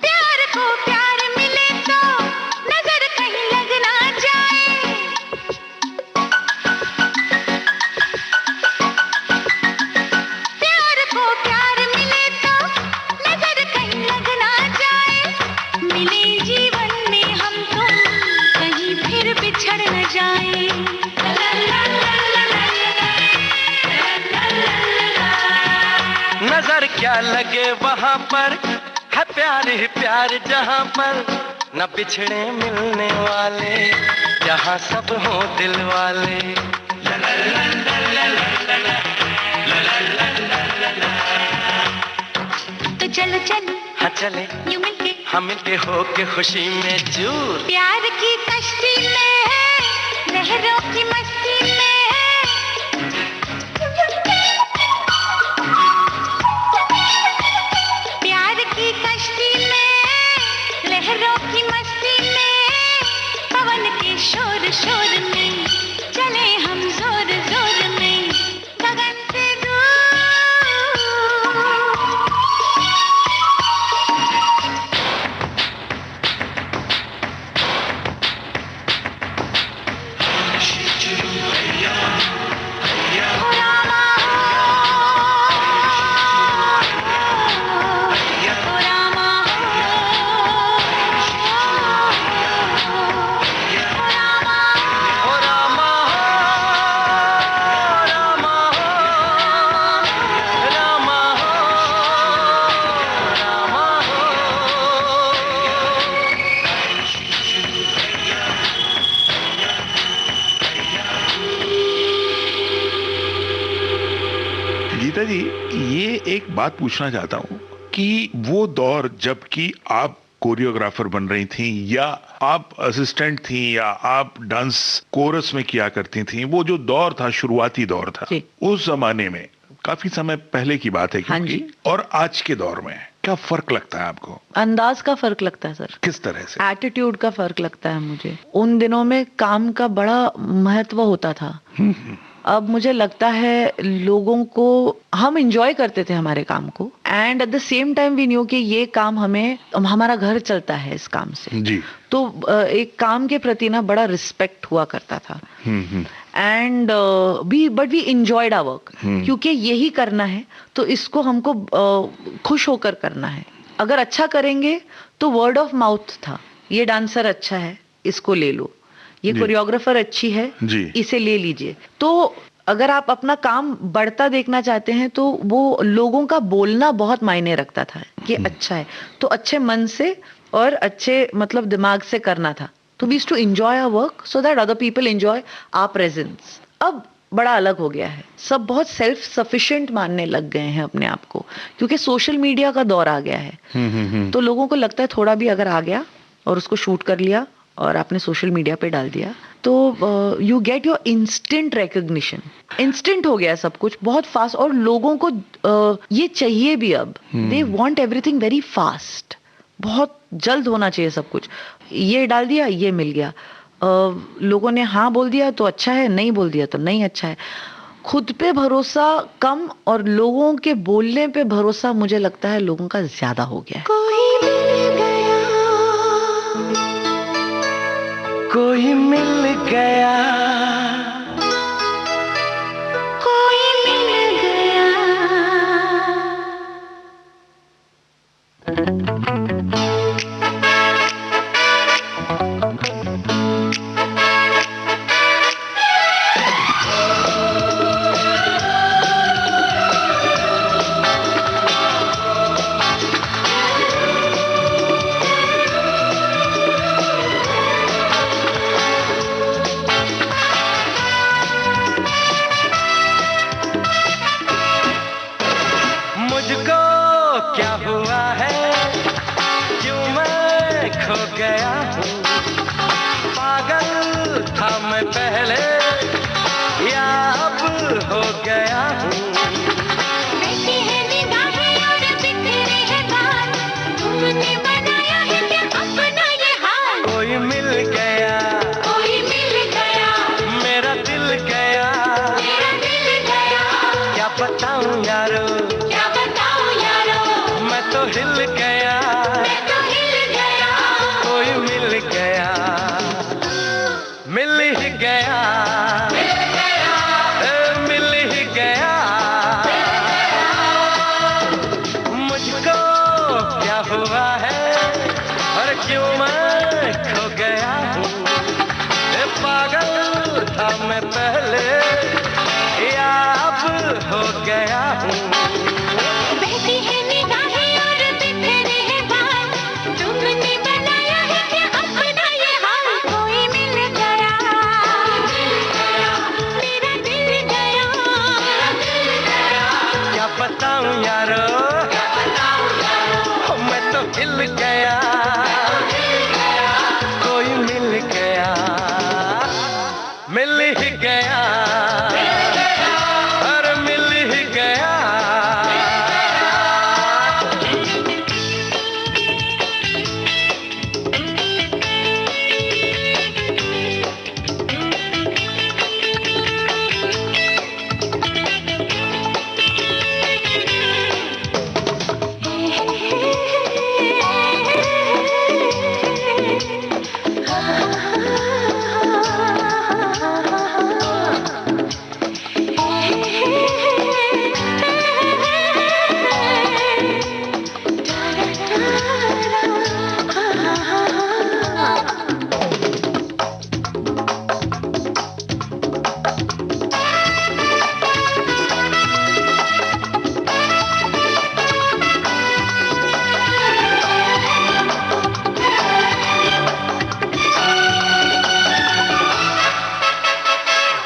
प्यार को प्यार मिले तो नजर कहीं लग ना जाए। प्यार को प्यार मिले तो नजर कहीं लग ना जाए। मिले जीवन में हम तुम कहीं फिर बिछड़ न जाए। नजर क्या लगे वहाँ पर, है प्यार ही प्यार जहाँ पर, न बिछड़े मिलने वाले, जहाँ सब हो दिल वाले। तो चलो चलो हाँ चले, यूं मिलके हम मिलके हो के खुशी में चूर, प्यार की कश्ती में है, लहरों की मस्ती में है। प्यार की कश्ती में, लहरों की मस्ती में, पवन के शोर शोर में चले हम जोर जोर में, गगन से दूर। ओ रामा, ओ रामा, ओ रामा, रामा, रामा, गीता जी, ये एक बात पूछना चाहता हूँ कि वो दौर जबकि आप कोरियोग्राफर बन रही थी, या आप असिस्टेंट थी, या आप डांस कोरस में किया करती थी, वो जो दौर था, शुरुआती दौर था, जी। उस जमाने में, काफी समय पहले की बात है हाँ क्योंकि, जी। और आज के दौर में क्या फर्क लगता है आपको? अंदाज का फर्क लगता है सर, किस तरह से? एटीट्यूड का फर्क लगता है मुझे। उन दिनों में काम का बड़ा महत्व होता था। अब मुझे लगता है लोगों को, हम इंजॉय करते थे हमारे काम को, and at the same time we knew कि ये काम हमें, हमारा घर चलता है इस काम से। जी। तो एक काम के प्रति ना बड़ा रिस्पेक्ट हुआ करता था। And but we enjoyed our work, क्योंकि यही करना है तो इसको हमको खुश होकर करना है। अगर अच्छा करेंगे तो वर्ड ऑफ माउथ था, ये डांसर अच्छा है इसको ले लो, ये जी। कोरियोग्राफर अच्छी है जी। इसे ले लीजिए। तो अगर आप अपना काम बढ़ता देखना चाहते हैं तो वो लोगों का बोलना बहुत मायने रखता था कि अच्छा है, तो अच्छे मन से और अच्छे मतलब दिमाग से करना था। तो we used to enjoy our work so that other people enjoy our presence. अब बड़ा अलग हो गया है, सब बहुत सेल्फ सफिशिएंट मानने लग गए हैं अपने आप को, क्योंकि सोशल मीडिया का दौर आ गया है। तो लोगों को लगता है थोड़ा भी अगर आ गया और उसको शूट कर लिया और आपने सोशल मीडिया पे डाल दिया तो you get your instant recognition. Instant हो गया सब कुछ, बहुत फास्ट, और लोगों को ये चाहिए भी अब। They want everything very fast, बहुत जल्द होना चाहिए सब कुछ। ये डाल दिया, ये मिल गया, लोगों ने हाँ बोल दिया तो अच्छा है, नहीं बोल दिया तो नहीं अच्छा है। खुद पे भरोसा कम और लोगों के बोलने पे भरोसा मुझे लगता है लोगों का ज्यादा हो गया है। कोई मिल गया, कोई मिल गया। मुझको क्या हुआ है, क्यों मैं खो गया हूँ। पागल था मैं पहले, या अब हो गया हूँ। बैठी है निगाहें और बिखरे हैं बाल, तुमने बनाया है क्या अपना ये हाल। कोई मिल गया, कोई मिल गया, मेरा दिल गया, मेरा दिल गया। क्या बताऊं यारो, क्या बताऊं यारो, मैं तो हिल गया। मैं तो हिल गया। कोई मिल गया, मिल ही गया, मिल ही गया। मुझको क्या हुआ है और क्यों मैं खो गया हूँ। पागल था मैं पहले, या अब हो गया हूँ। बैठी है निगाहें और बिखरे हैं बाल, तुमने बनाया है क्या अपना ये हाल। कोई मिल गया, मेरा दिल गया, क्या बताऊं यारो, मैं तो हिल गया। कोई मिल गया, मिल ही गया, और मिल ही गया।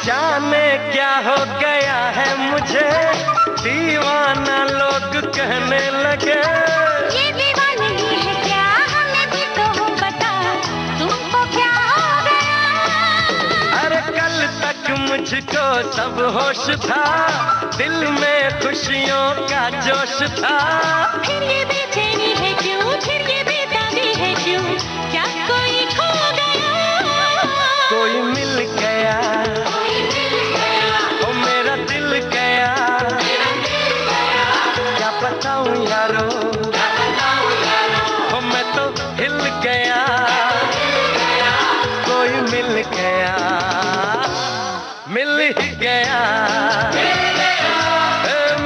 जाने क्या हो गया है मुझे, दीवाना लोग कहने लगे। ये दीवानगी है क्या, हमें भी तो बता, तुमको क्या हो गया। अरे कल तक मुझको सब होश था, दिल में खुशियों का जोश था। फिर ये बेचैनी है क्यों, फिर ये बेताबी है क्यों, क्या कोई खो गया। कोई मिल गया, ओ मेरा दिल गया, क्या बताऊं यारो, ओ मैं तो हिल गया। कोई मिल गया, मिल ही गया,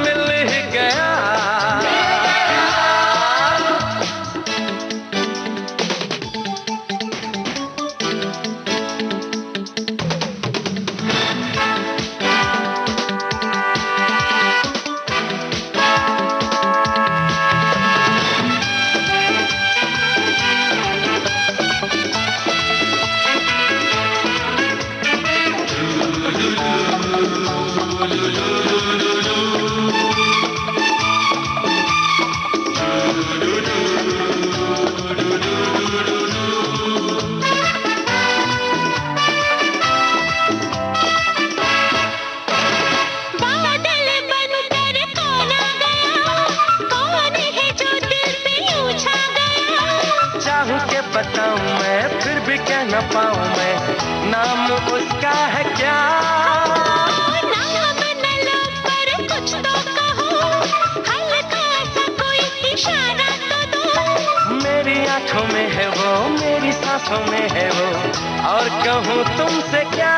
मिल ही गया। न पाऊं मैं, नाम उसका है क्या? नाम आंखों में है वो, मेरी सांसों में है वो, और कहूँ तुमसे क्या,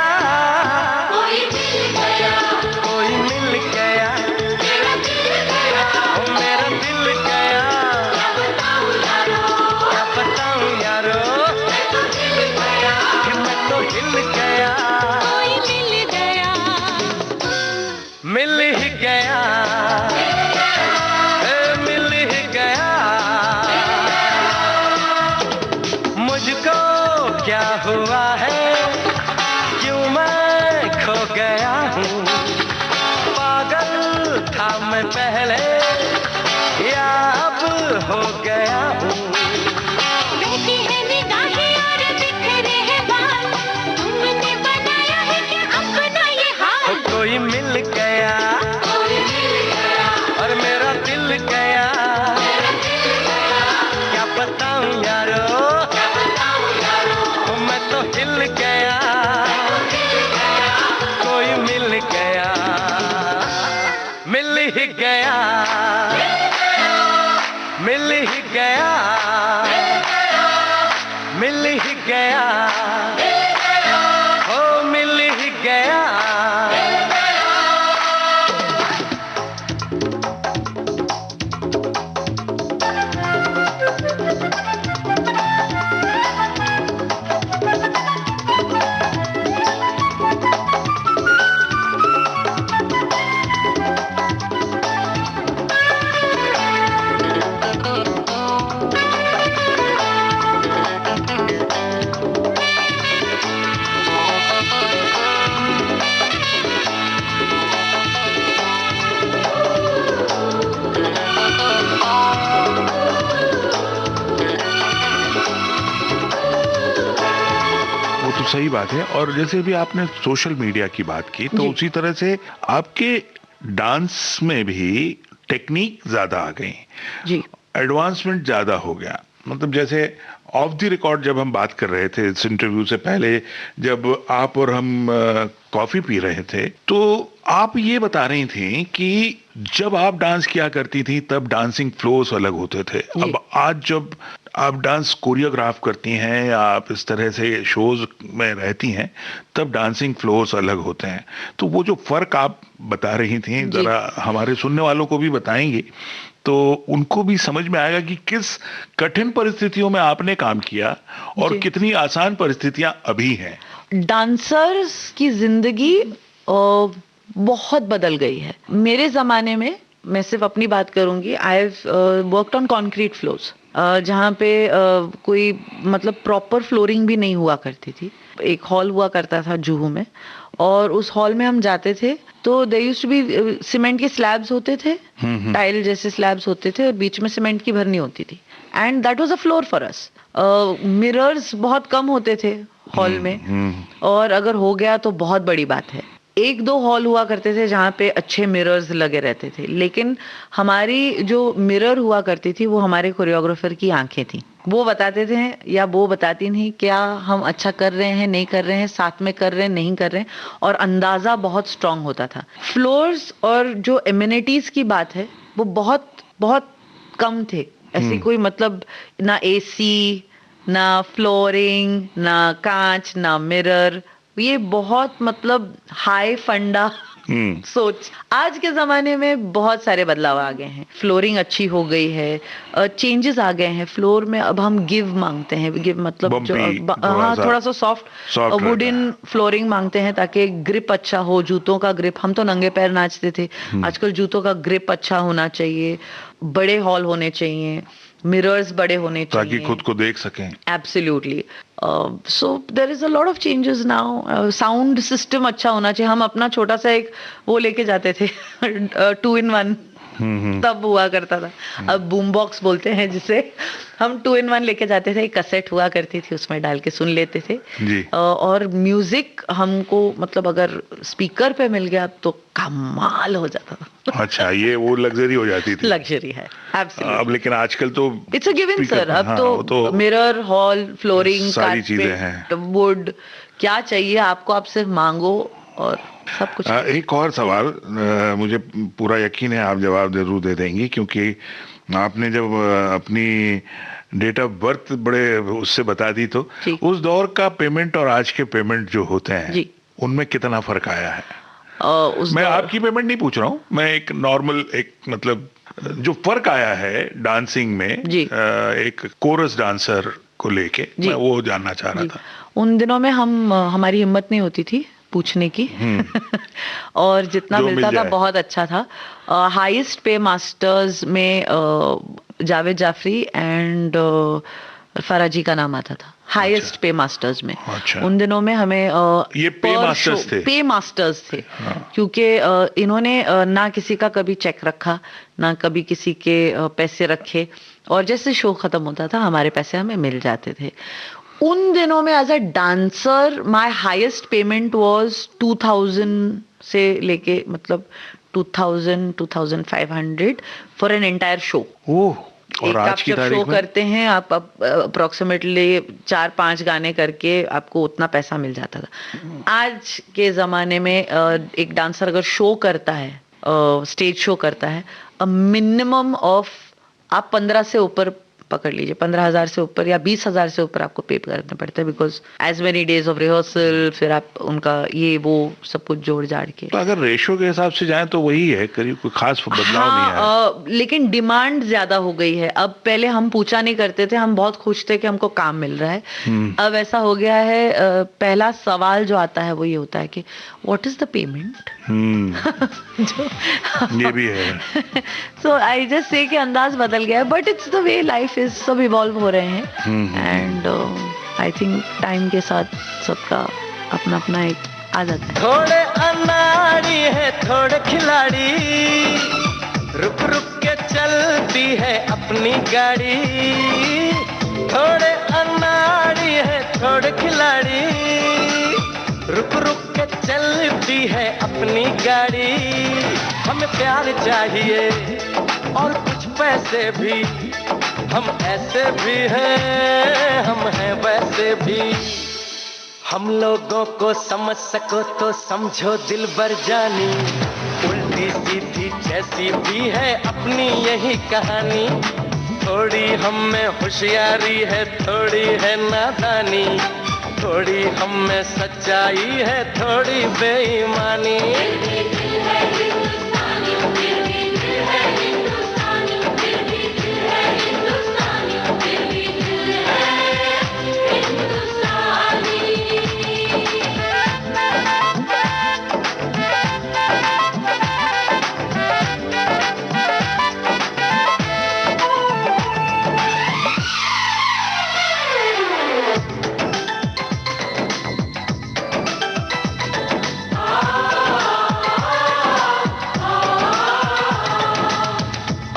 कोई मिल गया, कोई मिल गया, मेरा दिल गया, ओ मेरा दिल गया, क्या बताऊं यारो, क्या बताऊं यारो, मैं तो हिल गया, कि मैं तो हिल गया, कोई मिल गया, मिल ही गया, मिल ही गया, मुझको क्या हुआ है, क्यों मैं खो गया हूँ, पागल था मैं पहले, या अब हो गया हूँ, बैठी है निगाहें और बिखरे हैं बाल, तुमने बनाया है क्या अपना ये हाल, कोई मिल गया कोई मिल गया, और मेरा दिल गया, मेरा दिल गया, क्या बताऊं यारो, क्या बताऊं यारो, मैं तो हिल गया, कोई मिल गया, मिल ही गया, मिल ही गया, मिल ही गया, ओ मिल ही गया। वो तो सही बात है। और जैसे भी आपने सोशल मीडिया की बात की, तो जी। उसी तरह से आपके डांस में भी टेक्निक ज्यादा आ गई, जी एडवांसमेंट ज्यादा हो गया। मतलब जैसे ऑफ द रिकॉर्ड जब हम बात कर रहे थे इस इंटरव्यू से पहले, जब आप और हम कॉफी पी रहे थे, तो आप ये बता रही थी कि जब आप डांस किया करती थी तब डांसिंग फ्लोस अलग होते थे। जी। अब आज जब आप डांस कोरियोग्राफ करती हैं या आप इस तरह से शोज में रहती हैं, तब डांसिंग फ्लोस अलग होते हैं। तो वो जो फर्क आप बता रही थी, जी। जरा हमारे सुनने वालों को भी बताएंगे, तो उनको भी समझ में आएगा कि किस कठिन परिस्थितियों में आपने काम किया और जी। कितनी आसान परिस्थितियां अभी हैं। डांसर्स की जिंदगी बहुत बदल गई है। मेरे जमाने में, मैं सिर्फ अपनी बात करूंगी, I have worked on concrete floors, जहाँ पे कोई मतलब प्रॉपर फ्लोरिंग भी नहीं हुआ करती थी। एक हॉल हुआ करता था जुहू में, और उस हॉल में हम जाते थे तो there used to be cement के स्लैब्स होते थे, टाइल जैसे स्लैब्स होते थे, और बीच में सीमेंट की भरनी होती थी, and that was a floor for us. Mirrors बहुत कम होते थे हॉल में, और अगर हो गया तो बहुत बड़ी बात है। एक दो हॉल हुआ करते थे जहाँ पे अच्छे मिरर्स लगे रहते थे, लेकिन हमारी जो मिरर हुआ करती थी वो हमारे कोरियोग्राफर की आंखें थी। वो बताते थे या वो बताती थी क्या हम अच्छा कर रहे हैं, नहीं कर रहे हैं, साथ में कर रहे हैं, नहीं कर रहे हैं, और अंदाजा बहुत स्ट्रांग होता था। फ्लोर्स और जो एमिनिटीज की बात है वो बहुत बहुत कम थे। ऐसी कोई मतलब ना एसी, ना फ्लोरिंग, ना कांच, ना मिरर, ये बहुत मतलब हाई फंडा सोच। आज के जमाने में बहुत सारे बदलाव आ गए हैं, फ्लोरिंग अच्छी हो गई है, चेंजेस आ गए हैं। फ्लोर में अब हम गिव मांगते हैं, गिव मतलब जो Bumpy, हाँ थोड़ा सा soft सॉफ्ट रहता वुडन फ्लोरिंग मांगते हैं ताकि ग्रिप अच्छा हो, जूतों का ग्रिप। हम तो नंगे पैर नाचते थे, आजकल जूतों का ग्रिप अच्छा होना चाहिए, बड़े हॉल होने चाहिए, मिरर्स बड़े होने ताकि चाहिए, खुद को देख सकें। Absolutely. So there is a lot of changes now. Sound system अच्छा होना चाहिए। हम अपना छोटा सा एक वो लेके जाते थे 2-in-1, तब हुआ करता था। अब बूम बॉक्स बोलते हैं जिसे, हम 2-in-1 लेके जाते थे, एक कैसेट हुआ करती थी, उसमें डाल के सुन लेते थे। जी। और म्यूजिक हमको मतलब अगर स्पीकर पे मिल गया तो कमाल हो जाता था। अच्छा, ये वो लग्जरी हो जाती थी। लग्जरी है एब्सोल्युटली। अब लेकिन आजकल तो it's a given speaker- sir. अब हाँ, वो तो मिरर, हॉल, फ्लोरिंग, सारी चीजें हैं। वुड, क्या चाहिए आपको, आप सिर्फ मांगो और सब कुछ। एक और सवाल, मुझे पूरा यकीन है आप जवाब जरूर दे देंगी, क्योंकि आपने जब अपनी डेट ऑफ बर्थ बड़े उससे बता दी तो जी। उस दौर का पेमेंट और आज के पेमेंट जो होते हैं जी। उनमें कितना फर्क आया है? उस मैं दौर- आपकी पेमेंट नहीं पूछ रहा हूँ, मैं एक नॉर्मल एक मतलब जो फर्क आया है डांसिंग में जी। एक कोरस डांसर को लेके जी। मैं वो जानना चाह रहा जी। था। उन दिनों में हमारी हिम्मत नहीं होती थी पूछने की और जितना जो मिल मिलता था जाए। बहुत अच्छा था। हाईएस्ट पे मास्टर्स में जावेद जाफरी एंड फराजी का नाम आता था हाईएस्ट पे मास्टर्स में। अच्छा। उन दिनों में हमें ये पे मास्टर्स थे? पे मास्टर्स थे। हाँ। क्योंकि इन्होंने ना किसी का कभी चेक रखा, ना कभी किसी के पैसे रखे, और जैसे शो खत्म होता था हमारे पैसे हमें मिल जाते थे। उन दिनों में as a dancer my highest payment was 2000 से लेके मतलब 2000 2500 for an entire show. Oh, और एक आज आप की जब शो तारीख में? करते हैं आप अप्रोक्सीमेटली 4-5 गाने करके आपको उतना पैसा मिल जाता था। आज के जमाने में एक डांसर अगर शो करता है, स्टेज शो करता है, मिनिमम ऑफ आप 15 से ऊपर पकड़ लीजिए, 15,000 से ऊपर या 20,000 से ऊपर आपको पे करना पड़ता है, because as many days of rehearsal, फिर आप उनका ये वो सब कुछ जोड़ जाड़ के। तो अगर रेशो के हिसाब से जाएं तो वही है करीब, कोई खास बदलाव नहीं है। लेकिन डिमांड ज्यादा हो गई है। अब पहले हम पूछा नहीं करते थे, हम बहुत खुश थे कि हमको काम मिल रहा है। अब ऐसा हो गया है, पहला सवाल जो आता है वो ये होता है कि व्हाट इज द पेमेंट। ये भी है। सो आई जस्ट से कि अंदाज बदल गया है, but it's the way life is, सब इवॉल्व हो रहे हैं एंड आई थिंक टाइम के साथ सबका अपना अपना एक आ जाता है। थोड़े अनाड़ी है थोड़े खिलाड़ी, रुक रुक के चलती है अपनी गाड़ी। थोड़े अनाड़ी है थोड़े खिलाड़ी, रुक रुक के चलती है अपनी गाड़ी। हमें प्यार चाहिए और कुछ पैसे भी, हम ऐसे भी हैं, हम हैं वैसे भी। हम लोगों को समझ सको तो समझो दिल बर जानी, उल्टी सीधी जैसी भी है अपनी यही कहानी। थोड़ी हम में होशियारी है, थोड़ी है नादानी, थोड़ी हम में सच्चाई है, थोड़ी बेईमानी।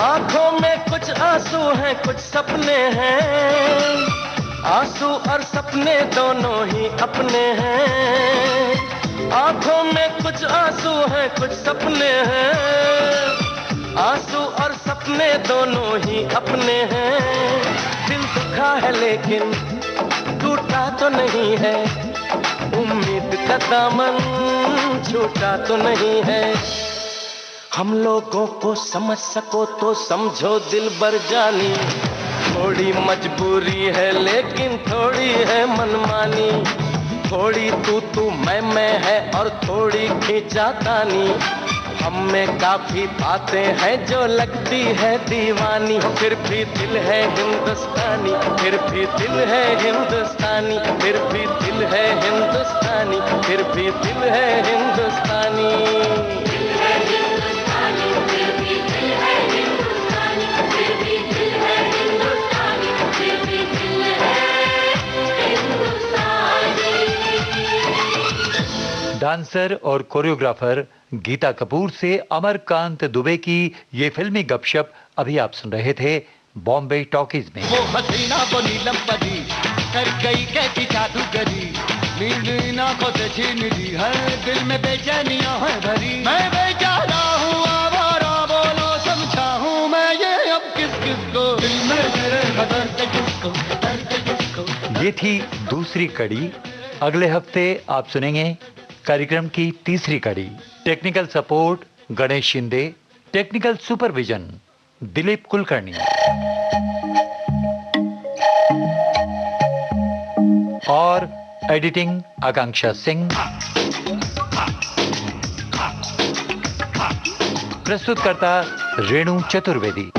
आंखों में कुछ आंसू हैं कुछ सपने हैं, आंसू और सपने दोनों ही अपने हैं। आंखों में कुछ आंसू हैं कुछ सपने हैं, आंसू और सपने दोनों ही अपने हैं। दिल दुखा है लेकिन टूटा तो नहीं है, उम्मीद का दामन छूटा तो नहीं है। हम लोगों को समझ सको तो समझो दिल बर जानी, थोड़ी मजबूरी है लेकिन थोड़ी है मनमानी। थोड़ी तू मैं है और थोड़ी खींचातानी, हम में काफी बातें हैं जो लगती है दीवानी। फिर भी दिल है हिंदुस्तानी, फिर भी दिल है हिंदुस्तानी, फिर भी दिल है हिंदुस्तानी, फिर भी दिल है हिंदुस्तानी। डांसर और कोरियोग्राफर गीता कपूर से अमरकांत दुबे की ये फिल्मी गपशप अभी आप सुन रहे थे बॉम्बे टॉकीज में। वो हसीना वो नीलम परी कर गई कैसी जादूगरी, नींद आंखों से छीन ली, हर दिल में बेचैनियां है भरी। मैं बेचारा हूँ आवारा, बोलो समझा हूँ मैं ये अब किस किस को, दिल में तेरे दर्द किसको, दर्द किसको। ये थी दूसरी कड़ी। अगले हफ्ते आप सुनेंगे कार्यक्रम की तीसरी कड़ी। Technical support Ganesh Shinde, technical supervision Dilip Kulkarni. और एडिटिंग आकांक्षा सिंह। प्रस्तुतकर्ता रेणु चतुर्वेदी।